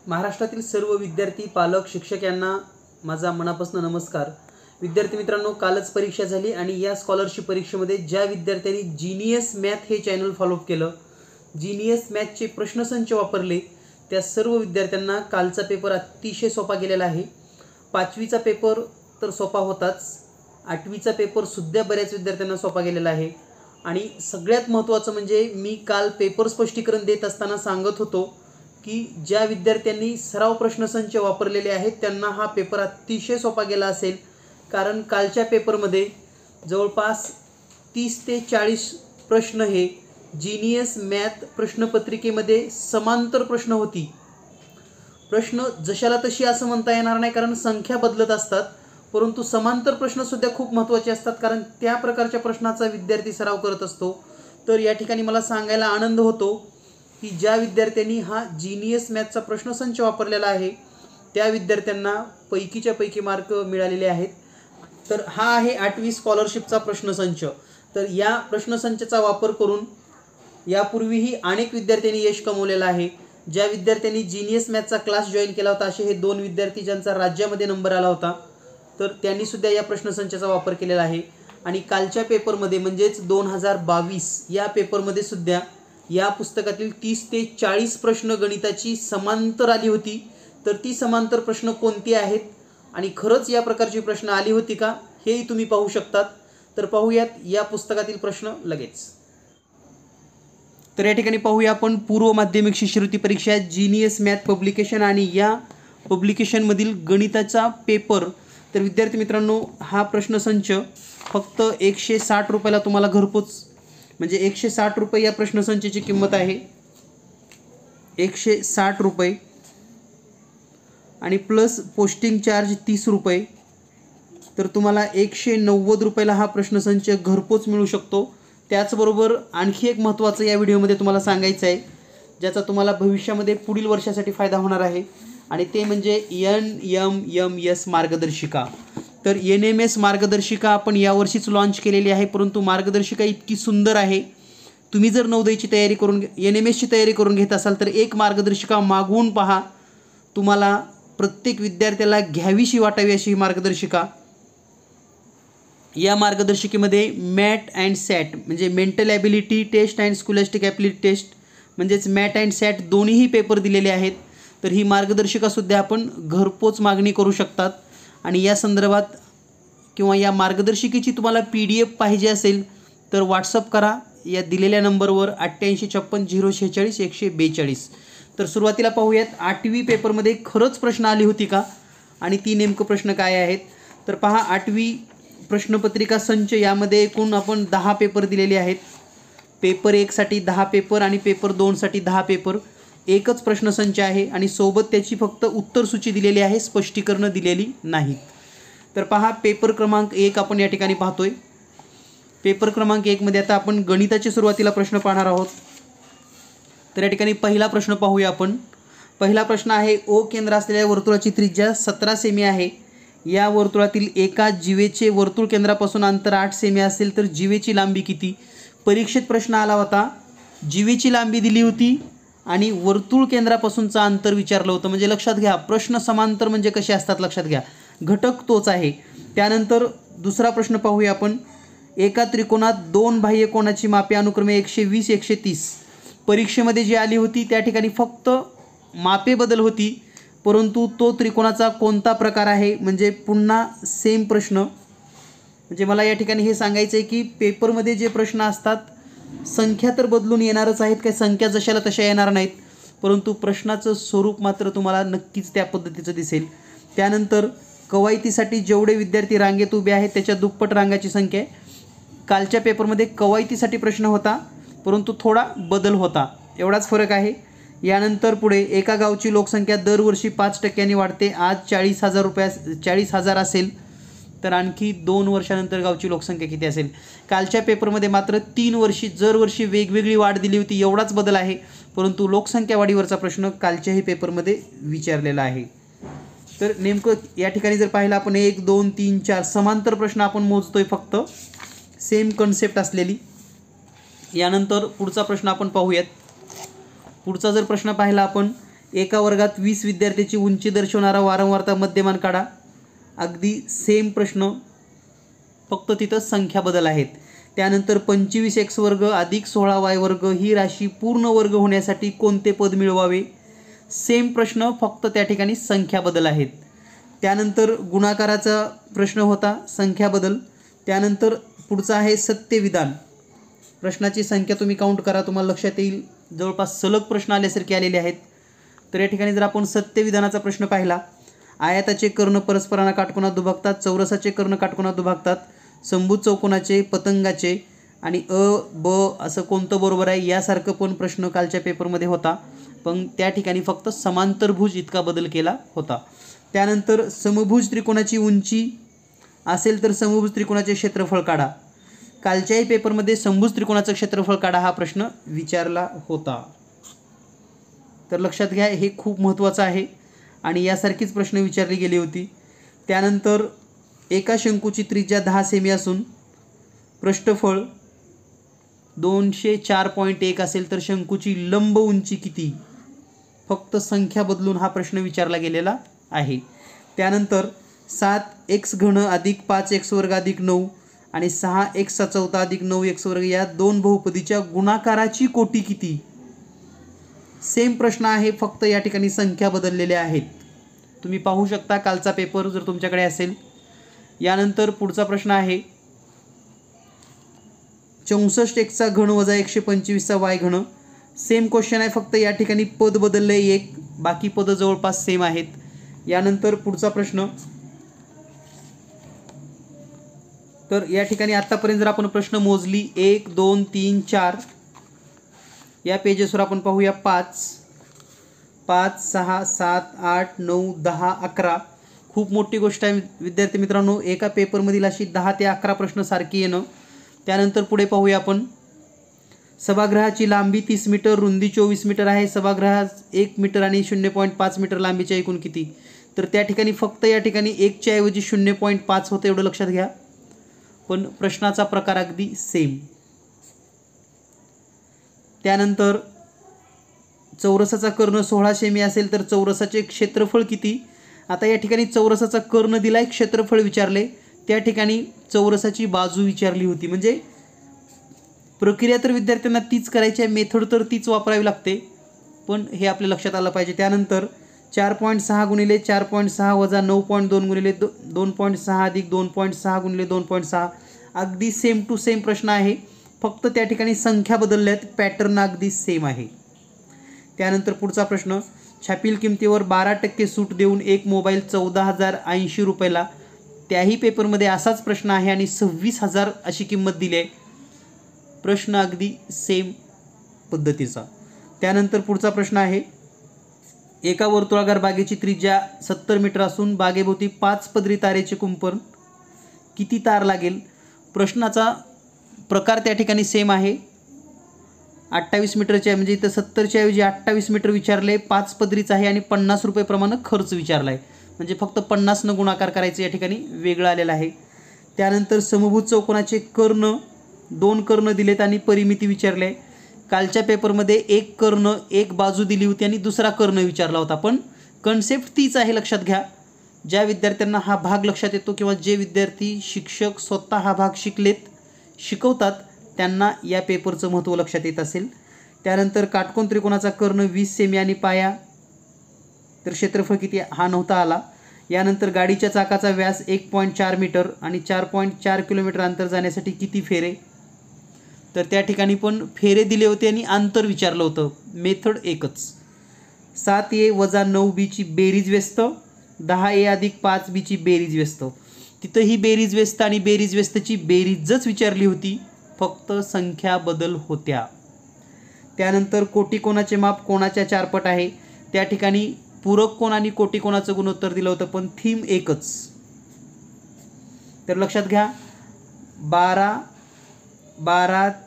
महाराष्ट्रातील सर्व विद्यार्थी, पालक, शिक्षक यांना माझा मनापासून नमस्कार। विद्यार्थी मित्रांनो, कालच परीक्षा झाली आणि या स्कॉलरशिप परीक्षेमध्ये ज्या विद्यार्थ्यांनी जीनियस मॅथ हे चॅनल फॉलो केलं, जीनियस मॅथचे प्रश्नसंच वापरले, त्या सर्व विद्यार्थ्यांना कालचा पेपर अतिशय सोपा गेलेला आहे। 5वीचा पेपर तर सोपा होताच, 8वीचा पेपर सुद्धा बऱ्याच विद्यार्थ्यांना सोपा गेलेला आहे। आणि सगळ्यात महत्त्वाचं म्हणजे मी काल पेपर स्पष्टीकरण देत असताना सांगत होतो की ज्या विद्यार्थ्यांनी सराव प्रश्नसंच वापरलेले आहेत त्यांना हा पेपर अतिशय सोपा गेला असेल, कारण कालच्या पेपरमध्ये जवळपास 30 ते 40 प्रश्न हे जीनियस मॅथ प्रश्नपत्रिकेमध्ये समांतर प्रश्न होती। प्रश्न जशाला तशी असं म्हणता येणार नाही, कारण संख्या बदलत असतात, परंतु समांतर प्रश्नसुद्धा खूप महत्त्वाचे असतात, कारण त्या प्रकारच्या प्रश्नाचा विद्यार्थी सराव करत असतो। तर या ठिकाणी मला सांगायला आनंद होतो की ज्या विद्यार्थ्यांनी हा जीनियस मॅथचा प्रश्नसंच वापरलेला आहे त्या विद्यार्थ्यांना पैकीच्या पैकी मार्क मिळालेले आहेत। तर हा आहे 8वी स्कॉलरशिपचा प्रश्नसंच। तर या प्रश्नसंचाचा वापर करून यापूर्वीही अनेक विद्यार्थ्यांनी यश कमवलेलं आहे। ज्या विद्यार्थ्यांनी जीनियस मॅथचा क्लास जॉईन केला होता असे हे 2 विद्यार्थी ज्यांचा राज्यामध्ये नंबर आला होता, तर त्यांनी सुद्धा या प्रश्नसंचाचा वापर केलेला आहे। आणि कालच्या पेपरमध्ये म्हणजेच 2022 या पेपरमध्ये सुद्धा या पुस्तकातील 30 ते 40 प्रश्न गणिताची समांतर आली होती। तर ती समांतर प्रश्न कोणती आहेत आणि खरंच या प्रकारची प्रश्न आली होती का हेही तुम्ही पाहू शकतात। तर पाहूयात या पुस्तकातील प्रश्न लगेच। तर या ठिकाणी पाहूया आपण पूर्व माध्यमिक शिष्यवृत्ती परीक्षा जीनियस मॅथ पब्लिकेशन आणि या पब्लिकेशनमधील गणिताचा पेपर। तर विद्यार्थी मित्रांनो, हा प्रश्नसंच फक्त 160 रुपयाला तुम्हाला घरपोच, म्हणजे 160 रुपये या प्रश्नसंचाची किंमत आहे, 160 रुपये आणि प्लस पोस्टिंग चार्ज 30 रुपये। तर तुम्हाला 190 रुपयाला हा प्रश्नसंच घरपोच मिळू शकतो। त्याचबरोबर आणखी एक महत्त्वाचं या व्हिडिओमध्ये तुम्हाला सांगायचं आहे, ज्याचा तुम्हाला भविष्यामध्ये पुढील वर्षासाठी फायदा होणार आहे, आणि ते म्हणजे NMMS मार्गदर्शिका। तर NMS मार्गदर्शिका आपण यावर्षीच लॉन्च केलेली आहे, परंतु मार्गदर्शिका इतकी सुंदर आहे, तुम्ही जर नवोदयची तयारी करून NMSची तयारी करून घेत असाल तर एक मार्गदर्शिका मागवून पहा, तुम्हाला प्रत्येक विद्यार्थ्याला घ्यावीशी वाटावी अशी ही मार्गदर्शिका। या मार्गदर्शिकेमध्ये मॅट अँड सॅट म्हणजे mental ability test and scholastic ability test म्हणजेच मॅट अँड सॅट दोन्हीही पेपर दिलेले आहेत। तर ही मार्गदर्शिकासुद्धा आपण घरपोच मागणी करू शकतात, आणि या संदर्भात किंवा या मार्गदर्शिकेची तुम्हाला PDF पाहिजे असेल तर व्हॉट्सअप करा या दिलेल्या नंबरवर 8856 तर सुरुवातीला पाहूयात 8वी पेपरमध्ये खरंच प्रश्न आली होती का आणि ती नेमकं प्रश्न काय आहेत। तर पहा, 8वी प्रश्नपत्रिका संच यामध्ये एकूण आपण 10 पेपर दिलेले आहेत। पेपर 1 साठी 10 पेपर आणि पेपर 2 साठी 10 पेपर, एकच प्रश्नसंच आहे आणि सोबत त्याची फक्त उत्तरसूची दिलेली आहे, स्पष्टीकरण दिलेली नाही। तर पहा, पेपर क्रमांक 1 आपण या ठिकाणी पाहतोय। पेपर क्रमांक 1 मध्ये आता आपण गणिताचे सुरुवातीला प्रश्न पाहणार आहोत। तर या ठिकाणी पहिला प्रश्न पाहूया आपण। पहिला प्रश्न आहे, O केंद्र असलेल्या वर्तुळाची त्रिज्या 17 सेमी आहे। या वर्तुळातील एका जीवेचे वर्तुळ केंद्रापासून अंतर 8 सेमी असेल तर जीवेची लांबी किती। परीक्षेत प्रश्न आला होता, जीवेची लांबी दिली होती आणि वर्तुळ केंद्रापासूनचं अंतर विचारलं होतं। म्हणजे लक्षात घ्या, प्रश्न समांतर म्हणजे कसे असतात लक्षात घ्या, घटक तोच आहे। त्यानंतर दुसरा प्रश्न पाहूया आपण। एका त्रिकोणात 2 बाह्य कोणाची मापे अनुक्रमे 120 130। परीक्षेमध्ये जी आली होती त्या ठिकाणी फक्त मापे बदल होती, परंतु तो त्रिकोणाचा कोणता प्रकार आहे, म्हणजे पुन्हा सेम प्रश्न। म्हणजे मला या ठिकाणी हे सांगायचं आहे की पेपरमध्ये जे प्रश्न असतात संख्या तर बदलून येणारच आहेत, काही संख्या जशाला तशा येणार नाहीत, परंतु प्रश्नाचं स्वरूप मात्र तुम्हाला नक्कीच त्या पद्धतीचं दिसेल। त्यानंतर कवायतीसाठी जेवढे विद्यार्थी रांगेत उभे आहेत त्याच्या दुप्पट रांगाची संख्या आहे। कालच्या पेपरमध्ये कवायतीसाठी प्रश्न होता, परंतु थोडा बदल होता, एवढाच फरक आहे। यानंतर पुढे एका गावची लोकसंख्या दरवर्षी 5% वाढते, आज 40,000 असेल तर आणखी 2 वर्षानंतर गावची लोकसंख्या किती असेल। कालच्या पेपरमध्ये मात्र 3 वर्षी दरवर्षी वेगवेगळी वाढ दिली होती, एवढाच बदल आहे, परंतु लोकसंख्या वाढीवरचा प्रश्न कालच्याही पेपरमध्ये विचारलेला आहे। तर नेमकं या ठिकाणी जर पाहिलं आपण 1 2 3 4 समांतर प्रश्न आपण मोजतोय, फक्त सेम कन्सेप्ट असलेली। यानंतर पुढचा प्रश्न आपण पाहूयात। पुढचा जर प्रश्न पाहिला आपण, एका वर्गात 20 विद्यार्थ्यांची उंची दर्शवणारा वारंवारता मध्यमान काढा. अगदी सेम प्रश्न, फक्त तिथं संख्या बदल आहेत. त्यानंतर 25x वर्ग अधिक 16y वर्ग ही राशी पूर्ण वर्ग होण्यासाठी कोणते पद मिळवावे. सेम प्रश्न, फक्त त्या ठिकाणी संख्या बदल आहेत. त्यानंतर गुणाकाराचा प्रश्न होता, संख्या बदल. त्यानंतर पुढचा आहे सत्यविधान. प्रश्नाची संख्या तुम्ही काउंट करा, तुम्हाला लक्षात येईल. जवळपास सलग प्रश्न आल्यासारखे आलेले आहेत. तर या ठिकाणी जर आपण सत्यविधानाचा प्रश्न पाहिला, आयताचे कर्ण परस्परांना काटकोनात दुभागतात, चौरसाचे कर्ण काटकोनात दुभागतात, समभुज चौकोनाचे, पतंगाचे आणि ब असं कोणतं बरोबर आहे यासारखं पण प्रश्न कालच्या पेपरमध्ये होता. पण त्या ठिकाणी फक्त समांतरभुज इतका बदल केला होता. त्यानंतर समभुज त्रिकोणाची उंची असेल तर समभुज त्रिकोणाचे क्षेत्रफळ काढा. कालच्याही पेपरमध्ये समभुज त्रिकोणाचं क्षेत्रफळ काढा हा प्रश्न विचारला होता. तर लक्षात घ्या, हे खूप महत्त्वाचं आहे आणि यासारखीच प्रश्न विचारली गेली होती. त्यानंतर एका शंकूची त्रिज्या 10 सेमी असून पृष्ठफळ 204.1 असेल तर शंकूची लंब उंची किती. फक्त संख्या बदलून हा प्रश्न विचारला गेलेला आहे. त्यानंतर 7x घन अधिक 5x वर्ग अधिक 9 आणि 6x चौथा अधिक 9x वर्ग या दोन बहुपदीच्या गुणाकाराची कोटी किती. सेम प्रश्न आहे, फक्त या ठिकाणी संख्या बदललेल्या आहेत. तुम्ही पाहू शकता कालचा पेपर जर तुमच्याकडे असेल. यानंतर पुढचा प्रश्न आहे 64x घन वजा 125 y घन. सेम क्वेश्चन आहे, फक्त या ठिकाणी पद बदलले एक, बाकी पद जवळपास सेम आहेत. यानंतर पुढचा प्रश्न, तर या ठिकाणी आतापर्यंत जर आपण प्रश्न मोजली 1 2 3 4 या पेजेसवर आपण पाहूया 5 5 6 7 8 9 10 11. खूप मोठी गोष्ट आहे विद्यार्थी मित्रांनो, एका पेपरमधील अशी 10 ते 11 प्रश्न सारखी येणं. त्यानंतर पुढे पाहूया आपण, सभागृहाची लांबी 30 मीटर, रुंदी 24 मीटर आहे. सभागृहात 1 मीटर आणि 0.5 मीटर लांबीच्या एकूण किती. तर त्या ठिकाणी फक्त या ठिकाणी 1च्या ऐवजी 0.5 होतं, एवढं लक्षात घ्या. पण प्रश्नाचा प्रकार अगदी सेम. त्यानंतर चौरसाचा कर्ण 16 सेमी असेल तर चौरसाचे क्षेत्रफळ किती. आता या ठिकाणी चौरसाचा कर्ण दिलाय, क्षेत्रफळ विचारले. त्या ठिकाणी चौरसाची बाजू विचारली होती. म्हणजे प्रक्रिया तर विद्यार्थ्यांना तीच करायची आहे, मेथड तर तीच वापरावी लागते, पण हे आपल्या लक्षात आलं पाहिजे. त्यानंतर 4.6 गुणिले 4.6 वजा 9.2 गुणिले 2.6 अधिक 2.6 गुणिले 2.6. अगदी सेम टू सेम प्रश्न आहे, फक्त त्या ठिकाणी संख्या बदलल्यात, पॅटर्न अगदी सेम आहे. त्यानंतर पुढचा प्रश्न, छापील किमतीवर 12% सूट देऊन एक मोबाईल 14,080 रुपयाला. त्याही पेपरमध्ये असाच प्रश्न आहे आणि 26,000 अशी किंमत दिली आहे. प्रश्न अगदी सेम पद्धतीचा. त्यानंतर पुढचा प्रश्न आहे, एका वर्तुळाकार बागेची त्रिज्या 70 मीटर असून बागेभोवती 5 पदरी तारेचे कुंपण किती तार लागेल. प्रश्नाचा प्रकार त्या ठिकाणी सेम आहे. 28 मीटरचे म्हणजे इथं 70च्या ऐवजी 28 मीटर विचारले, 5 पदरीच आहे आणि 50 रुपये प्रमाणे खर्च विचारला आहे. म्हणजे फक्त 50 न गुणाकार करायचं या ठिकाणी वेगळं आलेलं आहे. त्यानंतर समभुज चौकोनाचे कर्ण 2 कर्ण दिलेत आणि परिमिती विचारले आहे. कालच्या पेपरमध्ये एक कर्ण एक बाजू दिली होती आणि दुसरा कर्ण विचारला होता, पण कन्सेप्ट तीच आहे, लक्षात घ्या. ज्या विद्यार्थ्यांना हा भाग लक्षात येतो किंवा जे विद्यार्थी शिक्षक स्वतः हा भाग शिकवतात त्यांना या पेपरचं महत्त्व लक्षात येत असेल. त्यानंतर काटकोन त्रिकोणाचा कर्ण 20 सेमी आणि पाया, तर क्षेत्रफळ किती हा नव्हता आला. यानंतर गाडीच्या चाकाचा व्यास 1.4 मीटर आणि 4.4 किलोमीटर अंतर जाण्यासाठी किती फेरे. तर त्या ठिकाणी पण फेरे दिले होते आणि अंतर विचारलं होतं, मेथड एकच. 7A वजा 9B ची बेरीज व्यस्त, 10A अधिक 5B ची बेरीज व्यस्त. तिथं ही बेरीज व्यस्त आणि बेरीज व्यस्तची बेरीजच विचारली होती, फक्त संख्या बदल होत्या. त्यानंतर कोटिकोणाचे माप कोणाच्या 4 पट आहे. त्या ठिकाणी पूरक कोण आणि कोटिकोणाचं गुणोत्तर दिलं होतं, पण थीम एकच. तर लक्षात घ्या, 12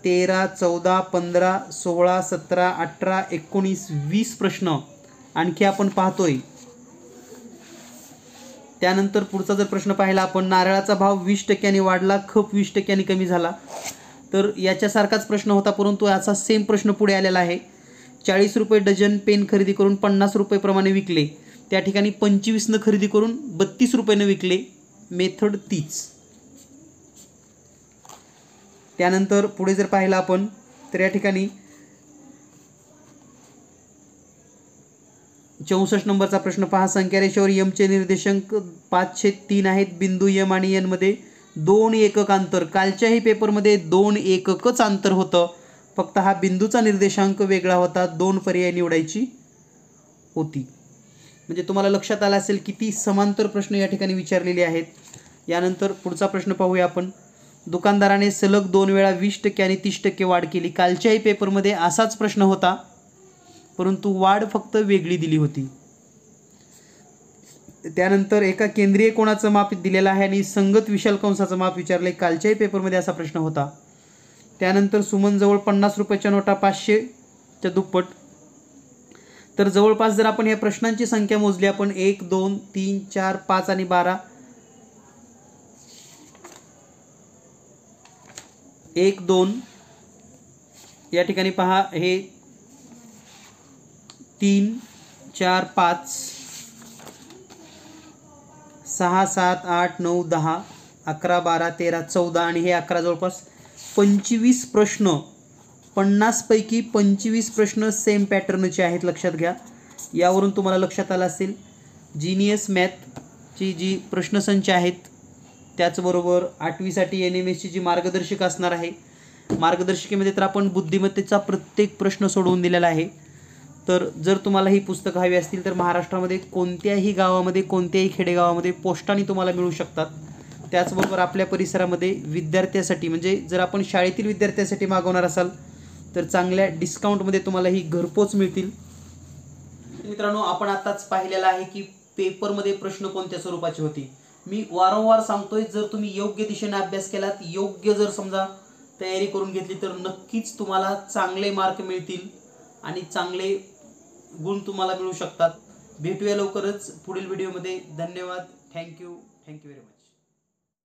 13 14 15 16 17 18 19 20 प्रश्न आणखी आपण पाहतोय. त्यानंतर पुढचा जर प्रश्न पाहिला आपण, नारळाचा भाव 20% वाढला, खप 20% कमी झाला. तर याच्यासारखाच प्रश्न होता, परंतु याचा सेम प्रश्न पुढे आलेला आहे. 40 रुपये डझन पेन खरेदी करून 50 रुपये प्रमाणे विकले, त्या ठिकाणी 25 खरेदी करून 32 रुपयाने विकले, मेथड तीच. त्यानंतर पुढे जर पाहिलं आपण तर या ठिकाणी 64 नंबरचा प्रश्न पहा. संख्या रेषेवर यमचे निर्देशांक 5/3 आहेत. बिंदू यम आणि एन मध्ये 2 एकक अंतर. कालच्याही पेपरमध्ये 2 एककच अंतर होतं, फक्त हा बिंदूचा निर्देशांक वेगळा होता. 2 पर्याय निवडायची होती. म्हणजे तुम्हाला लक्षात आलं असेल किती समांतर प्रश्न या ठिकाणी विचारलेले आहेत. यानंतर पुढचा प्रश्न पाहूया आपण. दुकानदाराने सलग 2 वेळा 20% आणि 30% वाढ केली. कालच्याही पेपरमध्ये असाच प्रश्न होता, परंतु वाढ फक्त वेगळी दिली होती. त्यानंतर एका केंद्रीय कोणाचं माप दिलेलं आहे आणि संगत विशाल कंसाचं माप विचारलंय. कालच्याही पेपरमध्ये असा प्रश्न होता. त्यानंतर सुमनजवळ 50 रुपयाच्या नोटा 500च्या दुप्पट. तर जवळपास जर आपण या प्रश्नांची संख्या मोजली आपण 1 2 3 4 5 आणि 12, 1 2 या ठिकाणी पहा हे 3 4 5 6 7 8 9 10 11 12 13 14 आणि हे 11 जवळपास 25 प्रश्न. 50 पैकी 25 प्रश्न सेम पॅटर्नचे आहेत, लक्षात घ्या. यावरून तुम्हाला लक्षात आलं असेल जीनियस मॅथची जी प्रश्नसंच आहेत, त्याचबरोबर 8वीसाठी NMSची जी मार्गदर्शिक असणार आहे, मार्गदर्शिकेमध्ये तर आपण बुद्धिमत्तेचा प्रत्येक प्रश्न सोडवून दिलेला आहे. तर जर तुम्हाला ही पुस्तकं हवी असतील तर महाराष्ट्रामध्ये कोणत्याही गावामध्ये, कोणत्याही खेडेगावामध्ये पोस्टाने तुम्हाला मिळू शकतात. त्याचबरोबर आपल्या परिसरामध्ये विद्यार्थ्यासाठी, म्हणजे जर आपण शाळेतील विद्यार्थ्यासाठी मागवणार असाल तर चांगल्या डिस्काउंटमध्ये तुम्हाला ही घरपोच मिळतील. मित्रांनो, आपण आताच पाहिलेलं आहे की पेपरमध्ये प्रश्न कोणत्या स्वरूपाचे होते. मी वारंवार सांगतोय, जर तुम्ही योग्य दिशेने अभ्यास केलात, योग्य जर समजा तयारी करून घेतली तर नक्कीच तुम्हाला चांगले मार्क मिळतील आणि चांगले गुण तुम्हाला मिळू शकतात. भेटूया लवकरच पुढील व्हिडिओमध्ये. धन्यवाद. Thank you very much.